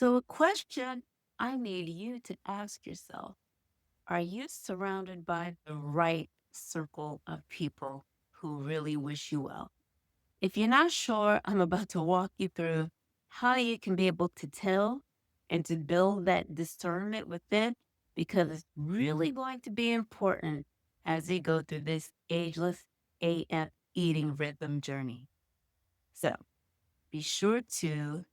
So, a question I need you to ask yourself: are you surrounded by the right circle of people who really wish you well? If you're not sure, I'm about to walk you through how you can be able to tell and to build that discernment within, because it's really going to be important as you go through this ageless AF eating rhythm journey. So, be sure to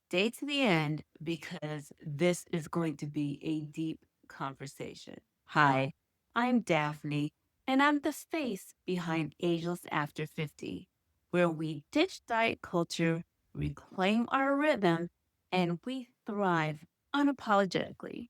stay to the end because this is going to be a deep conversation. Hi, I'm Daphne, and I'm the face behind Ageless After 50, where we ditch diet culture, reclaim our rhythm, and we thrive unapologetically.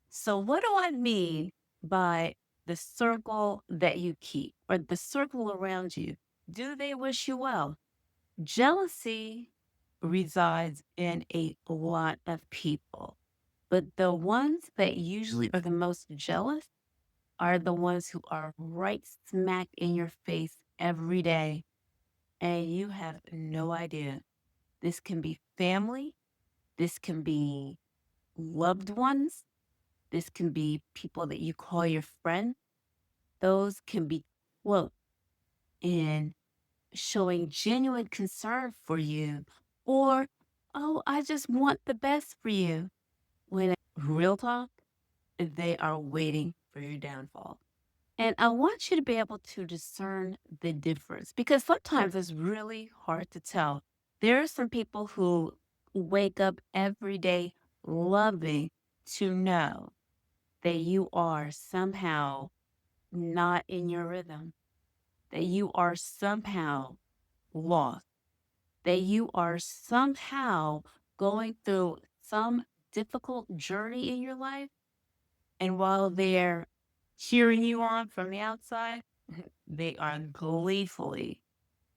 So, what do I mean by the circle that you keep or the circle around you? Do they wish you well? Jealousy resides in a lot of people, but the ones that usually are the most jealous are the ones who are right smack in your face every day, and you have no idea. This can be family, this can be loved ones, this can be people that you call your friend. Those can be close in showing genuine concern for you, or, oh, I just want the best for you. When real talk, they are waiting for your downfall. And I want you to be able to discern the difference because sometimes it's really hard to tell. There are some people who wake up every day loving to know that you are somehow not in your rhythm, that you are somehow lost, that you are somehow going through some difficult journey in your life. And while they're cheering you on from the outside, they are gleefully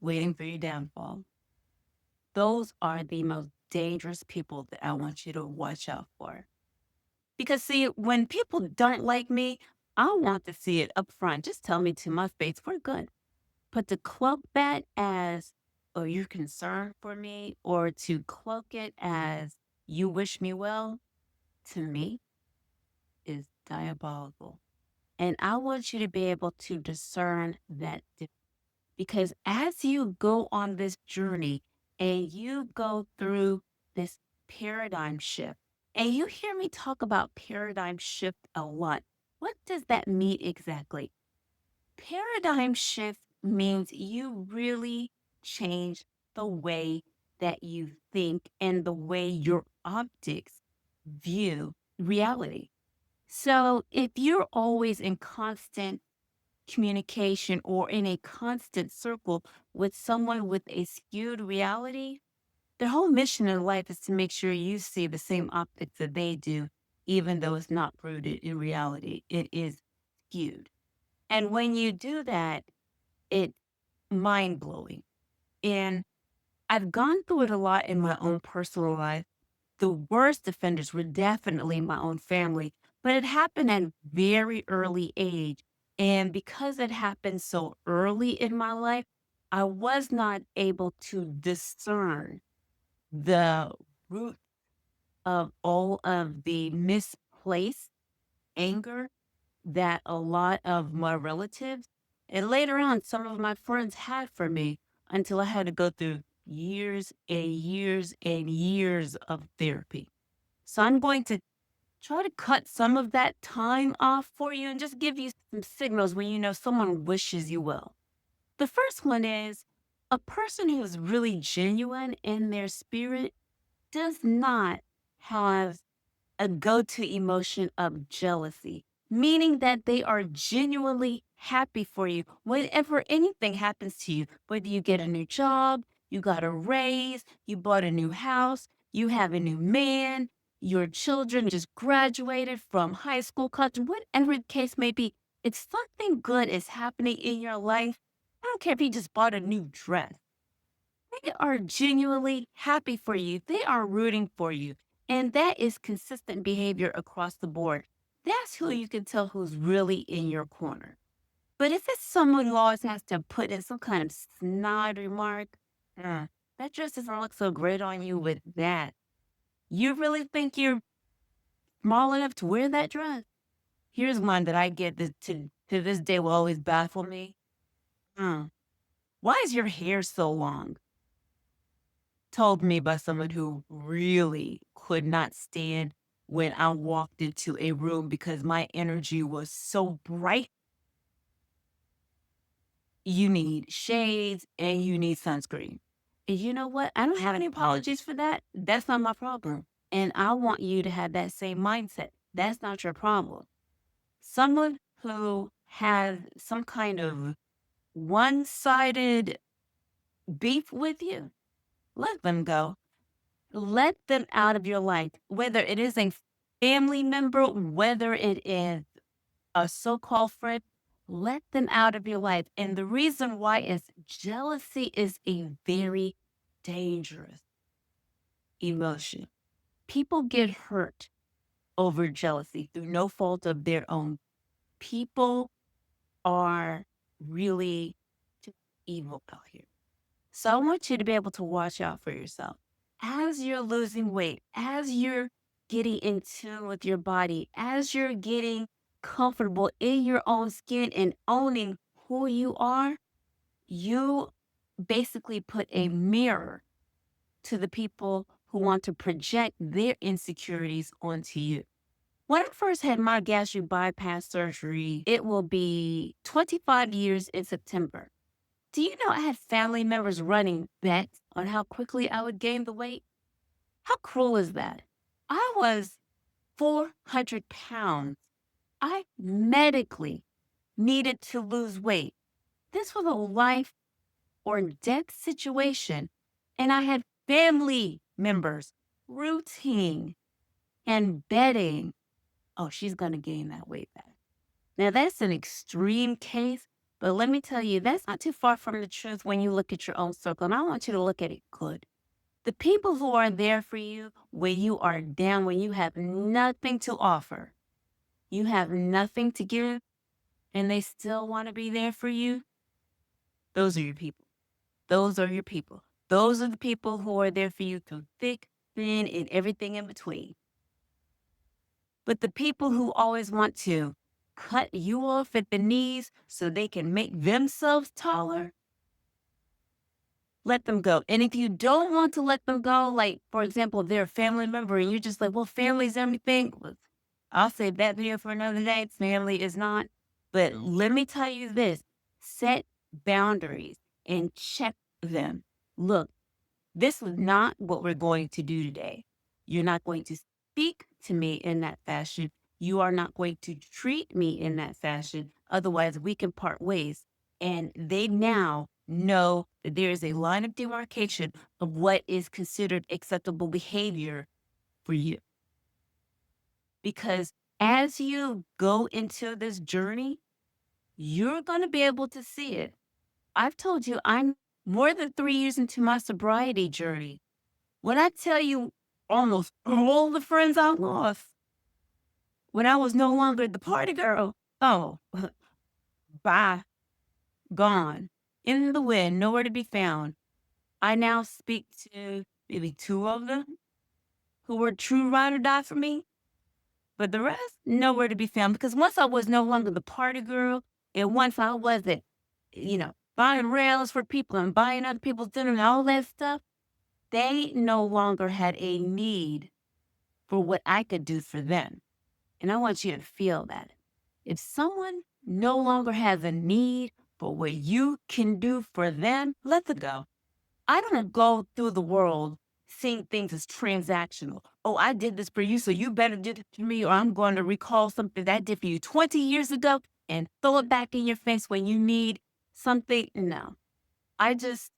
waiting for your downfall. Those are the most dangerous people that I want you to watch out for. Because, see, when people don't like me, I want to see it up front. Just tell me to my face, we're good. But to cloak that as, oh, you're concerned for me, or to cloak it as you wish me well, to me is diabolical. And I want you to be able to discern that because as you go on this journey and you go through this paradigm shift, and you hear me talk about paradigm shift a lot, what does that mean exactly? Paradigm shift means you really change the way that you think and the way your optics view reality. So if you're always in constant communication or in a constant circle with someone with a skewed reality, their whole mission in life is to make sure you see the same optics that they do, even though it's not rooted in reality. It is skewed. And when you do that, it's mind blowing. And I've gone through it a lot in my own personal life. The worst offenders were definitely my own family, but it happened at a very early age. And because it happened so early in my life, I was not able to discern the root of all of the misplaced anger that a lot of my relatives and later on some of my friends had for me until I had to go through years and years and years of therapy. So I'm going to try to cut some of that time off for you and just give you some signals when you know someone wishes you well. The first one is a person who is really genuine in their spirit does not have a go to emotion of jealousy, meaning that they are genuinely happy for you whenever anything happens to you, whether you get a new job, you got a raise, you bought a new house, you have a new man, your children just graduated from high school, college, whatever the case may be. If something good is happening in your life, I don't care if you just bought a new dress. They are genuinely happy for you. They are rooting for you. And that is consistent behavior across the board. That's who you can tell who's really in your corner. But if it's someone who always has to put in some kind of snide remark, that dress doesn't look so great on you with that. You really think you're small enough to wear that dress? Here's one that I get this to this day will always baffle me. Mm. Why is your hair so long? Told me by someone who really could not stand when I walked into a room because my energy was so bright. You need shades and you need sunscreen. And you know what? I don't have any apologies for that. That's not my problem. And I want you to have that same mindset. That's not your problem. Someone who has some kind of one sided beef with you, let them go. Let them out of your life, whether it is a family member, whether it is a so called friend, let them out of your life. And the reason why is jealousy is a very dangerous emotion. People get hurt over jealousy through no fault of their own. People are really too evil out here. So I want you to be able to watch out for yourself. As you're losing weight, as you're getting in tune with your body, as you're getting comfortable in your own skin and owning who you are, you basically put a mirror to the people who want to project their insecurities onto you. When I first had my gastric bypass surgery, it will be 25 years in September. Do you know I had family members running bets on how quickly I would gain the weight? How cruel is that? I was 400 pounds. I medically needed to lose weight. This was a life or death situation. And I had family members rooting and betting, oh, she's going to gain that weight back. Now, that's an extreme case, but let me tell you, that's not too far from the truth when you look at your own circle. And I want you to look at it good. The people who are there for you when you are down, when you have nothing to offer, you have nothing to give, and they still want to be there for you, those are your people. Those are your people. Those are the people who are there for you through thick, thin, and everything in between. But the people who always want to cut you off at the knees so they can make themselves taller, let them go. And if you don't want to let them go, like, for example, if they're a family member and you're just like, well, family's everything, well, I'll save that video for another day. Family is not. But let me tell you this, set boundaries and check them. Look, this is not what we're going to do today. You're not going to speak to me in that fashion. You are not going to treat me in that fashion. Otherwise, we can part ways. And they now know that there is a line of demarcation of what is considered acceptable behavior for you. Because as you go into this journey, you're going to be able to see it. I've told you I'm more than 3 years into my sobriety journey. When I tell you almost all the friends I lost, when I was no longer the party girl, oh, bye, gone, in the wind, nowhere to be found. I now speak to maybe two of them who were true ride or die for me, but the rest, nowhere to be found. Because once I was no longer the party girl, and once I wasn't, buying rails for people and buying other people's dinner and all that stuff, they no longer had a need for what I could do for them. And I want you to feel that. If someone no longer has a need for what you can do for them, let them go. I don't go through the world seeing things as transactional. Oh, I did this for you, so you better do it for me, or I'm going to recall something that I did for you 20 years ago and throw it back in your face when you need something. No, I just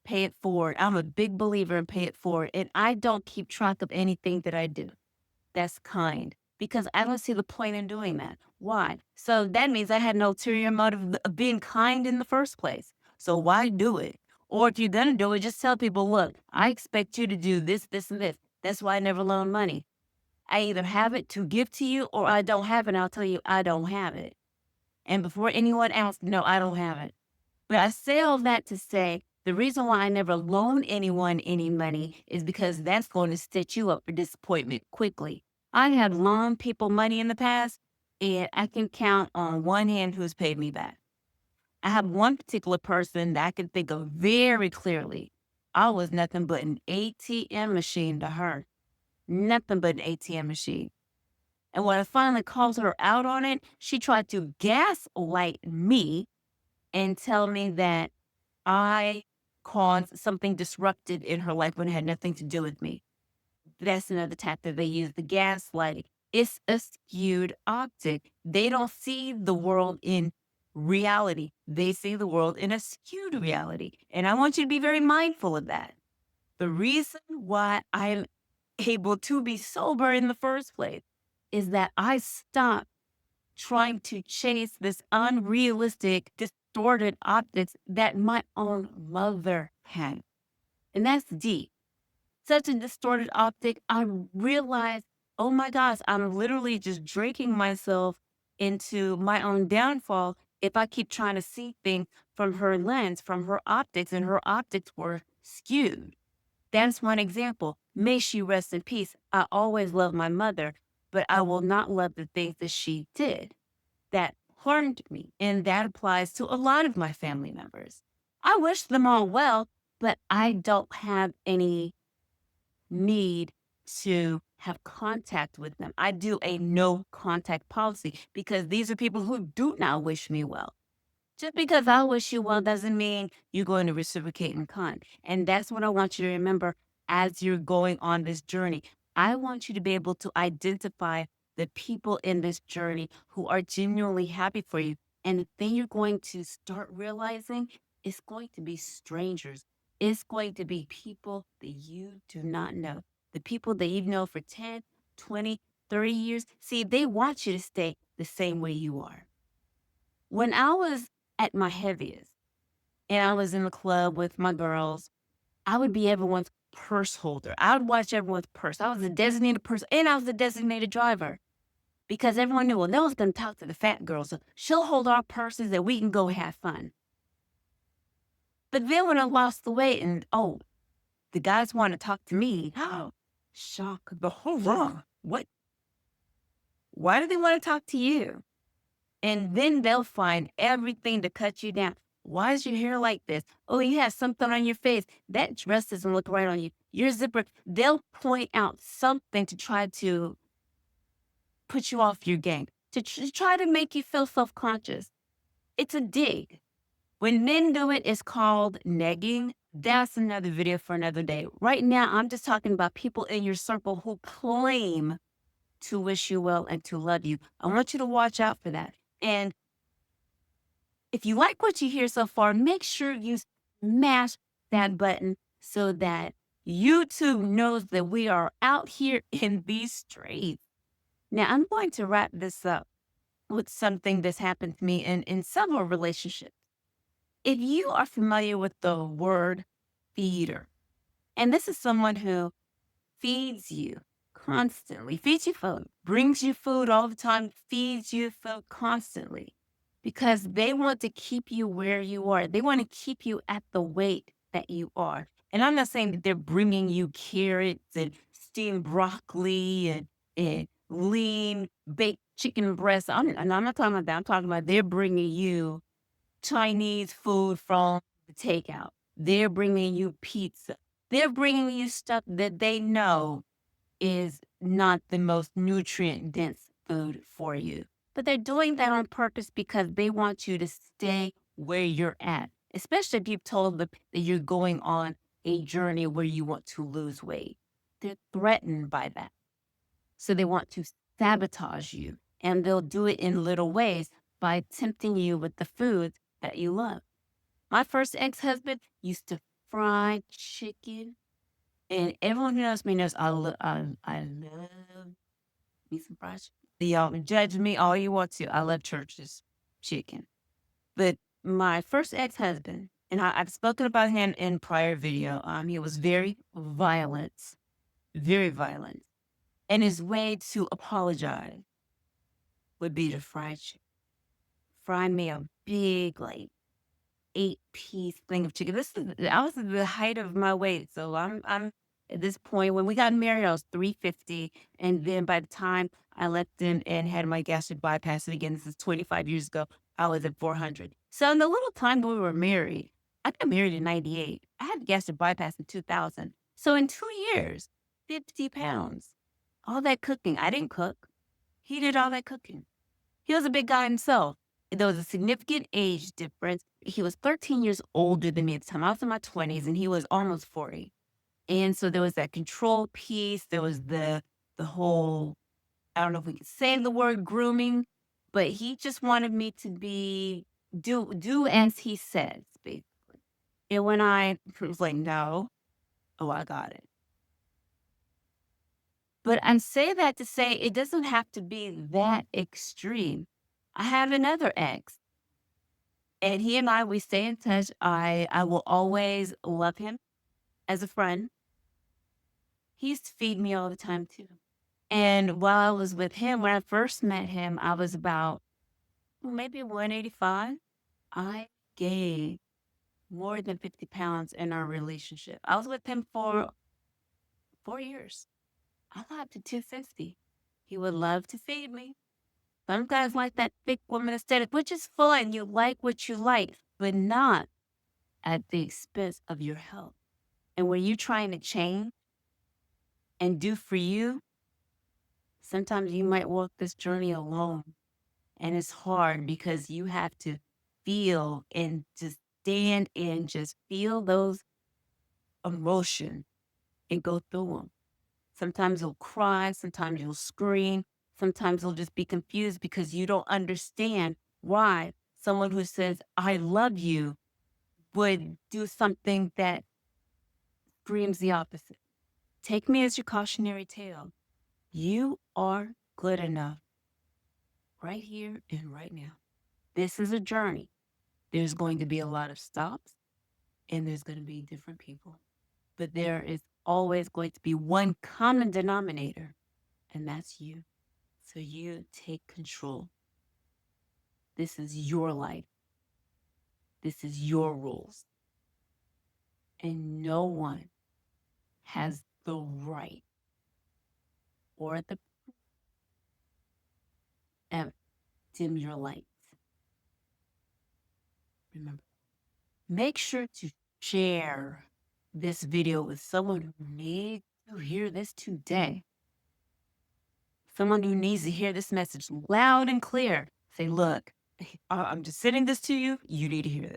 pay it forward. I'm a big believer in pay it forward, and I don't keep track of anything that I do. That's kind because I don't see the point in doing that. Why? So that means I had no ulterior motive of being kind in the first place. So why do it? Or if you're going to do it, just tell people, look, I expect you to do this, this, and this. That's why I never loan money. I either have it to give to you or I don't have it. And I'll tell you, I don't have it. And before anyone asks, no, I don't have it. But I say all that to say The reason why I never loan anyone any money is because that's going to set you up for disappointment quickly. I have loaned people money in the past, and I can count on one hand who's paid me back. I have one particular person that I can think of very clearly. I was nothing but an ATM machine to her. Nothing but an ATM machine. And when I finally called her out on it, she tried to gaslight me and tell me that I caused something disrupted in her life when it had nothing to do with me. That's another tactic they use, the gaslighting. It's a skewed optic. They don't see the world in reality. They see the world in a skewed reality. And I want you to be very mindful of that. The reason why I'm able to be sober in the first place is that I stopped trying to chase this unrealistic, distorted optics that my own mother had. And that's deep. Such a distorted optic, I realized, oh my gosh, I'm literally just drinking myself into my own downfall if I keep trying to see things from her lens, from her optics, and her optics were skewed. That's one example. May she rest in peace. I always love my mother, but I will not love the things that she did that harmed me. And that applies to a lot of my family members. I wish them all well, but I don't have any need to have contact with them. I do a no contact policy because these are people who do not wish me well. Just because I wish you well doesn't mean you're going to reciprocate in kind. And that's what I want you to remember as you're going on this journey. I want you to be able to identify the people in this journey who are genuinely happy for you. And the thing you're going to start realizing is going to be strangers. It's going to be people that you do not know. The people that you've known for 10, 20, 30 years. See, they want you to stay the same way you are. When I was at my heaviest and I was in the club with my girls, I would be everyone's purse holder. I would watch everyone's purse. I was a designated person and I was a designated driver because everyone knew, well, no one's going to talk to the fat girl. So she'll hold our purses and we can go have fun. But then when I lost the weight and, oh, the guys want to talk to me. Oh, shock. The whole wrong. What? Why do they want to talk to you? And then they'll find everything to cut you down. Why is your hair like this? Oh, you have something on your face. That dress doesn't look right on you. Your zipper. They'll point out something to try to put you off your game, to try to make you feel self-conscious. It's a dig. When men do it, it's called negging. That's another video for another day. Right now, I'm just talking about people in your circle who claim to wish you well and to love you. I want you to watch out for that. And if you like what you hear so far, make sure you smash that button so that YouTube knows that we are out here in these streets. Now, I'm going to wrap this up with something that's happened to me in several relationships. If you are familiar with the word feeder, and this is someone who feeds you constantly, feeds you food, brings you food all the time, feeds you food constantly because they want to keep you where you are. They want to keep you at the weight that you are. And I'm not saying that they're bringing you carrots and steamed broccoli and lean baked chicken breasts. And I'm not talking about that. I'm talking about they're bringing you Chinese food from the takeout. They're bringing you pizza. They're bringing you stuff that they know is not the most nutrient dense food for you. But they're doing that on purpose because they want you to stay where you're at, especially if you've told them that you're going on a journey where you want to lose weight. They're threatened by that. So they want to sabotage you, and they'll do it in little ways by tempting you with the foods that you love. My first ex-husband used to fry chicken. And everyone who knows me knows I love me some fried chicken. Y'all can judge me all you want to. I love Church's chicken. But my first ex-husband, and I've spoken about him in prior video, he was very violent, very violent. And his way to apologize would be to fry chicken. Fry me a big, like, 8-piece thing of chicken. I was at the height of my weight, so I'm at this point. When we got married, I was 350, and then by the time I left him and had my gastric bypass, and again, this is 25 years ago, I was at 400. So in the little time that we were married, I got married in 98. I had gastric bypass in 2000. So in 2 years, 50 pounds. All that cooking. I didn't cook. He did all that cooking. He was a big guy himself. There was a significant age difference. He was 13 years older than me at the time. I was in my 20s and he was almost 40. And so there was that control piece. There was the whole, I don't know if we could say the word grooming, but he just wanted me to do as he says, basically. And when I was like, no, oh, I got it. But I say that to say it doesn't have to be that extreme. I have another ex, and he and we stay in touch. I will always love him as a friend. He used to feed me all the time too. And while I was with him, when I first met him, I was about maybe 185. I gained more than 50 pounds in our relationship. I was with him for 4 years. I got up to 250. He would love to feed me. Some guys like that thick woman aesthetic, which is fine. You like what you like, but not at the expense of your health. And when you're trying to change and do for you, sometimes you might walk this journey alone. And it's hard because you have to feel and just stand and just feel those emotions and go through them. Sometimes you'll cry, sometimes you'll scream, sometimes you'll just be confused because you don't understand why someone who says, I love you, would do something that screams the opposite. Take me as your cautionary tale. You are good enough right here and right now. This is a journey. There's going to be a lot of stops and there's going to be different people, but there is always going to be one common denominator, and that's you. So you take control. This is your life. This is your rules. And no one has the right or the dim your lights. Remember, make sure to share this video with someone who needs to hear this today. Someone who needs to hear this message loud and clear. Say, look, I'm just sending this to you. You need to hear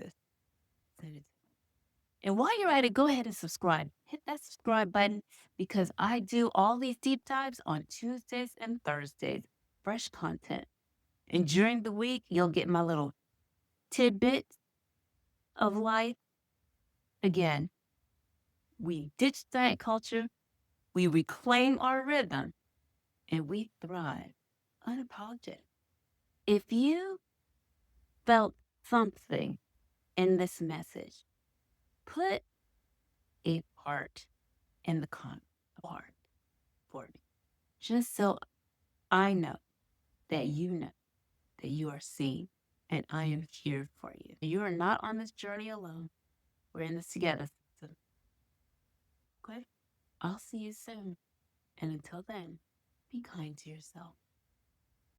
this. And while you're at it, go ahead and subscribe. Hit that subscribe button because I do all these deep dives on Tuesdays and Thursdays. Fresh content. And during the week, you'll get my little tidbits of life. Again, we ditch diet culture, we reclaim our rhythm, and we thrive unapologetic. If you felt something in this message, put a heart in the comment part for me. Just so I know that you are seen and I am here for you. You are not on this journey alone. We're in this together. Okay? I'll see you soon. And until then, be kind to yourself.